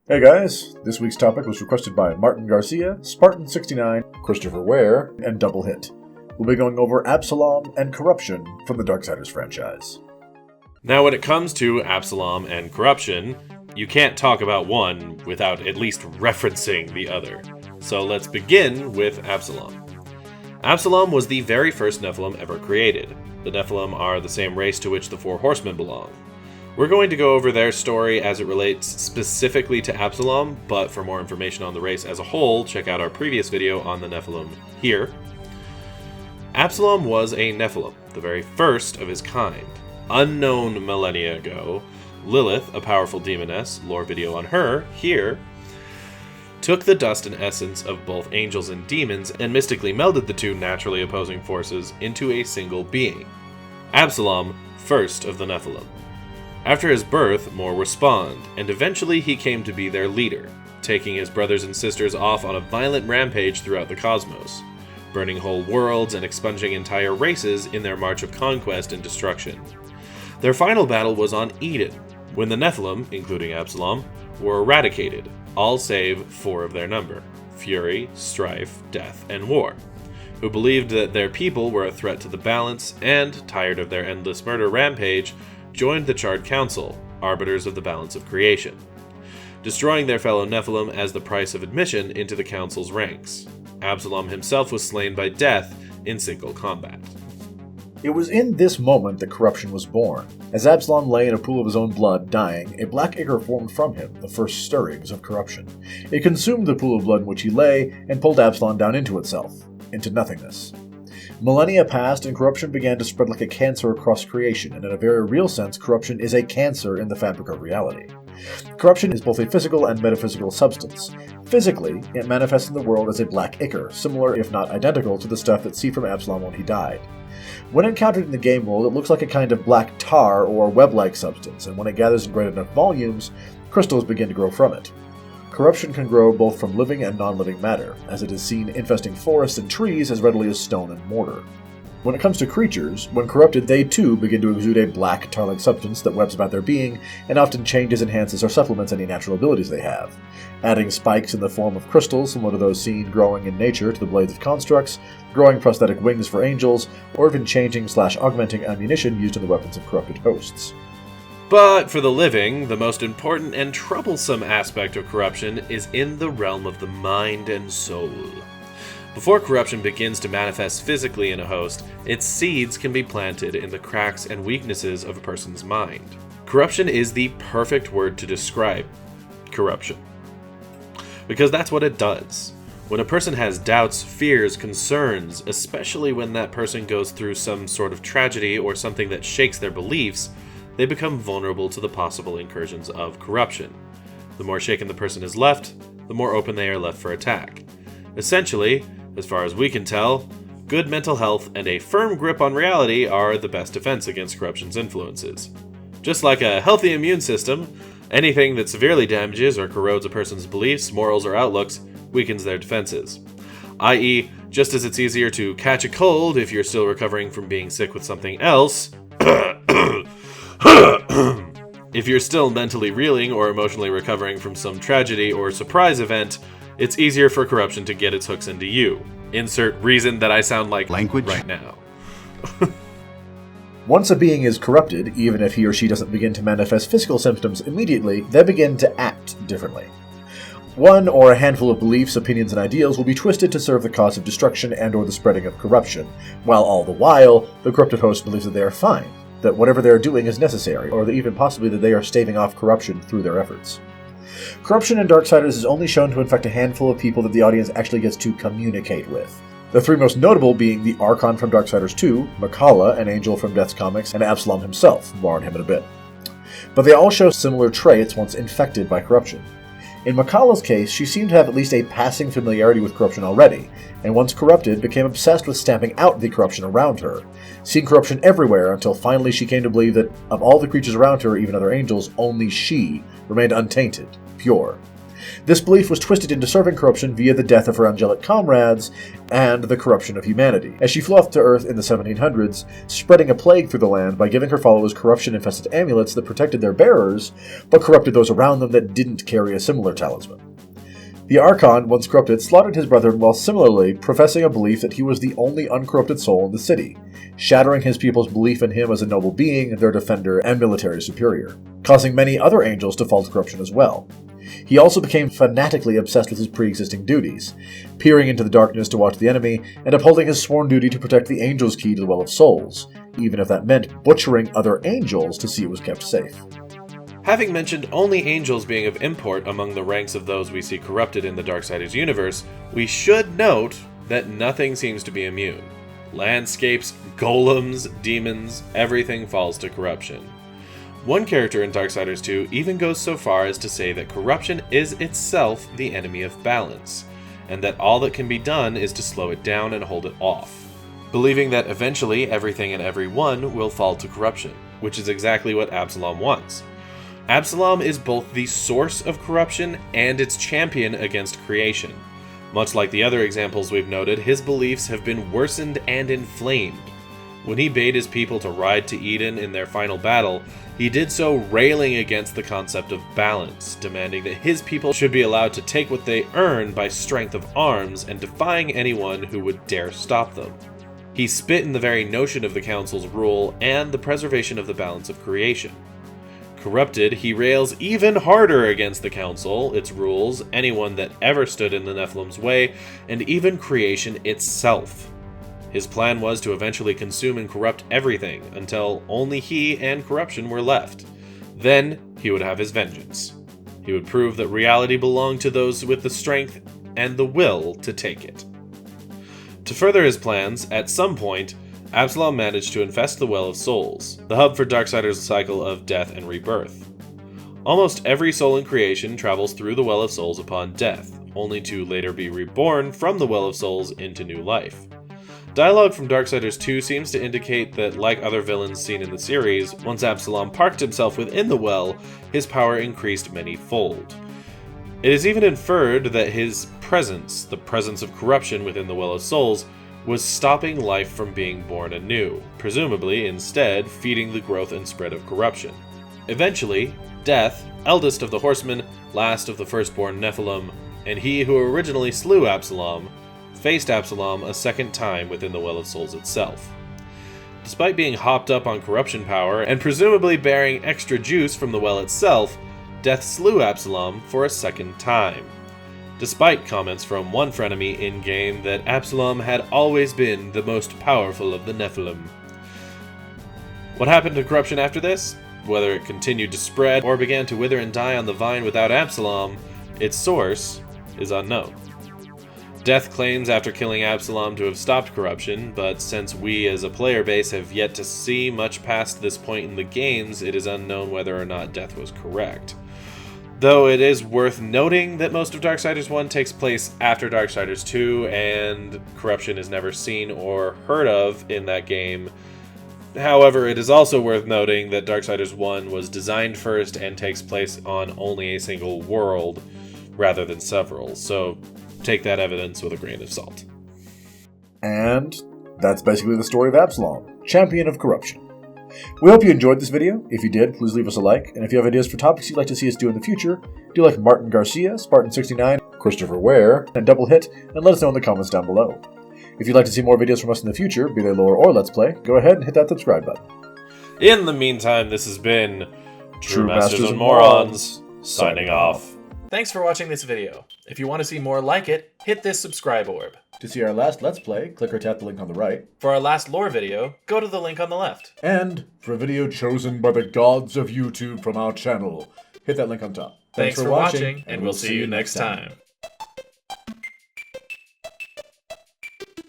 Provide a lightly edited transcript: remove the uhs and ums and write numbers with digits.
Hey guys, this week's topic was requested by Martin Garcia, Spartan69, Christopher Ware, and Double Hit. We'll be going over Absalom and corruption from the Darksiders franchise. Now, when it comes to Absalom and corruption, you can't talk about one without at least referencing the other. So let's begin with Absalom. Absalom was the very first Nephilim ever created. The Nephilim are the same race to which the Four Horsemen belong. We're going to go over their story as it relates specifically to Absalom, but for more information on the race as a whole, check out our previous video on the Nephilim here. Absalom was a Nephilim, the very first of his kind. Unknown millennia ago, Lilith, a powerful demoness, lore video on her, here, took the dust and essence of both angels and demons and mystically melded the two naturally opposing forces into a single being. Absalom, first of the Nephilim. After his birth, more were spawned, and eventually he came to be their leader, taking his brothers and sisters off on a violent rampage throughout the cosmos, burning whole worlds and expunging entire races in their march of conquest and destruction. Their final battle was on Eden, when the Nephilim, including Absalom, were eradicated, all save 4 of their number: fury, strife, death, and war, who believed that their people were a threat to the balance and, tired of their endless murder rampage, joined the Charred Council, arbiters of the balance of creation, destroying their fellow Nephilim as the price of admission into the Council's ranks. Absalom himself was slain by death in single combat. It was in this moment that corruption was born. As Absalom lay in a pool of his own blood, dying, a black ichor formed from him, the first stirrings of corruption. It consumed the pool of blood in which he lay, and pulled Absalom down into itself, into nothingness. Millennia passed, and corruption began to spread like a cancer across creation, and in a very real sense, corruption is a cancer in the fabric of reality. Corruption is both a physical and metaphysical substance. Physically, it manifests in the world as a black ichor, similar if not identical to the stuff that see from Absalom when he died. When encountered in the game world, it looks like a kind of black tar or web-like substance, and when it gathers in great enough volumes, crystals begin to grow from it. Corruption can grow both from living and non-living matter, as it is seen infesting forests and trees as readily as stone and mortar. When it comes to creatures, when corrupted, they too begin to exude a black, tar-like substance that webs about their being, and often changes, enhances, or supplements any natural abilities they have, adding spikes in the form of crystals similar to those seen growing in nature to the blades of constructs, growing prosthetic wings for angels, or even changing/augmenting ammunition used in the weapons of corrupted hosts. But for the living, the most important and troublesome aspect of corruption is in the realm of the mind and soul. Before corruption begins to manifest physically in a host, its seeds can be planted in the cracks and weaknesses of a person's mind. Corruption is the perfect word to describe corruption, because that's what it does. When a person has doubts, fears, concerns, especially when that person goes through some sort of tragedy or something that shakes their beliefs, they become vulnerable to the possible incursions of corruption. The more shaken the person is left, the more open they are left for attack. Essentially, as far as we can tell, good mental health and a firm grip on reality are the best defense against corruption's influences. Just like a healthy immune system, anything that severely damages or corrodes a person's beliefs, morals, or outlooks weakens their defenses. I.e., just as it's easier to catch a cold if you're still recovering from being sick with something else, if you're still mentally reeling or emotionally recovering from some tragedy or surprise event, it's easier for corruption to get its hooks into you. Insert reason that I sound like language right now. Once a being is corrupted, even if he or she doesn't begin to manifest physical symptoms immediately, they begin to act differently. One or a handful of beliefs, opinions, and ideals will be twisted to serve the cause of destruction and or the spreading of corruption, while all the while, the corrupted host believes that they are fine, that whatever they are doing is necessary, or that even possibly that they are staving off corruption through their efforts. Corruption in Darksiders is only shown to infect a handful of people that the audience actually gets to communicate with. The 3 most notable being the Archon from Darksiders 2, Makala, an angel from Death's Comics, and Absalom himself, more on him in a bit. But they all show similar traits once infected by corruption. In Makala's case, she seemed to have at least a passing familiarity with corruption already, and once corrupted, became obsessed with stamping out the corruption around her, seeing corruption everywhere until finally she came to believe that of all the creatures around her, even other angels, only she remained untainted, pure. This belief was twisted into serving corruption via the death of her angelic comrades and the corruption of humanity, as she flew off to Earth in the 1700s, spreading a plague through the land by giving her followers corruption-infested amulets that protected their bearers, but corrupted those around them that didn't carry a similar talisman. The Archon, once corrupted, slaughtered his brethren while similarly professing a belief that he was the only uncorrupted soul in the city, shattering his people's belief in him as a noble being, their defender, and military superior, causing many other angels to fall to corruption as well. He also became fanatically obsessed with his pre-existing duties, peering into the darkness to watch the enemy, and upholding his sworn duty to protect the Angel's Key to the Well of Souls, even if that meant butchering other angels to see it was kept safe. Having mentioned only angels being of import among the ranks of those we see corrupted in the Darksiders universe, we should note that nothing seems to be immune. Landscapes, golems, demons, everything falls to corruption. One character in Darksiders 2 even goes so far as to say that corruption is itself the enemy of balance, and that all that can be done is to slow it down and hold it off, believing that eventually everything and everyone will fall to corruption, which is exactly what Absalom wants. Absalom is both the source of corruption and its champion against creation. Much like the other examples we've noted, his beliefs have been worsened and inflamed. When he bade his people to ride to Eden in their final battle, he did so railing against the concept of balance, demanding that his people should be allowed to take what they earn by strength of arms and defying anyone who would dare stop them. He spit in the very notion of the Council's rule and the preservation of the balance of creation. Corrupted, he rails even harder against the Council, its rules, anyone that ever stood in the Nephilim's way, and even creation itself. His plan was to eventually consume and corrupt everything, until only he and corruption were left. Then, he would have his vengeance. He would prove that reality belonged to those with the strength and the will to take it. To further his plans, at some point, Absalom managed to infest the Well of Souls, the hub for Darksiders' cycle of death and rebirth. Almost every soul in creation travels through the Well of Souls upon death, only to later be reborn from the Well of Souls into new life. Dialogue from Darksiders 2 seems to indicate that, like other villains seen in the series, once Absalom parked himself within the well, his power increased many-fold. It is even inferred that his presence, the presence of corruption within the Well of Souls, was stopping life from being born anew, presumably instead feeding the growth and spread of corruption. Eventually, Death, eldest of the horsemen, last of the firstborn Nephilim, and he who originally slew Absalom, faced Absalom a second time within the Well of Souls itself. Despite being hopped up on corruption power and presumably bearing extra juice from the well itself, Death slew Absalom for a second time, despite comments from one frenemy in-game that Absalom had always been the most powerful of the Nephilim. What happened to corruption after this? Whether it continued to spread or began to wither and die on the vine without Absalom, its source is unknown. Death claims after killing Absalom to have stopped corruption, but since we as a player base have yet to see much past this point in the games, it is unknown whether or not Death was correct. Though it is worth noting that most of Darksiders 1 takes place after Darksiders 2, and corruption is never seen or heard of in that game. However, it is also worth noting that Darksiders 1 was designed first and takes place on only a single world, rather than several, so take that evidence with a grain of salt. And that's basically the story of Absalom, champion of corruption. We hope you enjoyed this video. If you did, please leave us a like, and if you have ideas for topics you'd like to see us do in the future, do like Martin Garcia, Spartan69, Christopher Ware, and Double Hit, and let us know in the comments down below. If you'd like to see more videos from us in the future, be they lore or Let's Play, go ahead and hit that subscribe button. In the meantime, this has been True Masters and Morons, signing off. Thanks for watching this video. If you want to see more like it, hit this subscribe orb. To see our last Let's Play, click or tap the link on the right. For our last lore video, go to the link on the left. And for a video chosen by the gods of YouTube from our channel, hit that link on top. Thanks for watching, and we'll see you next time.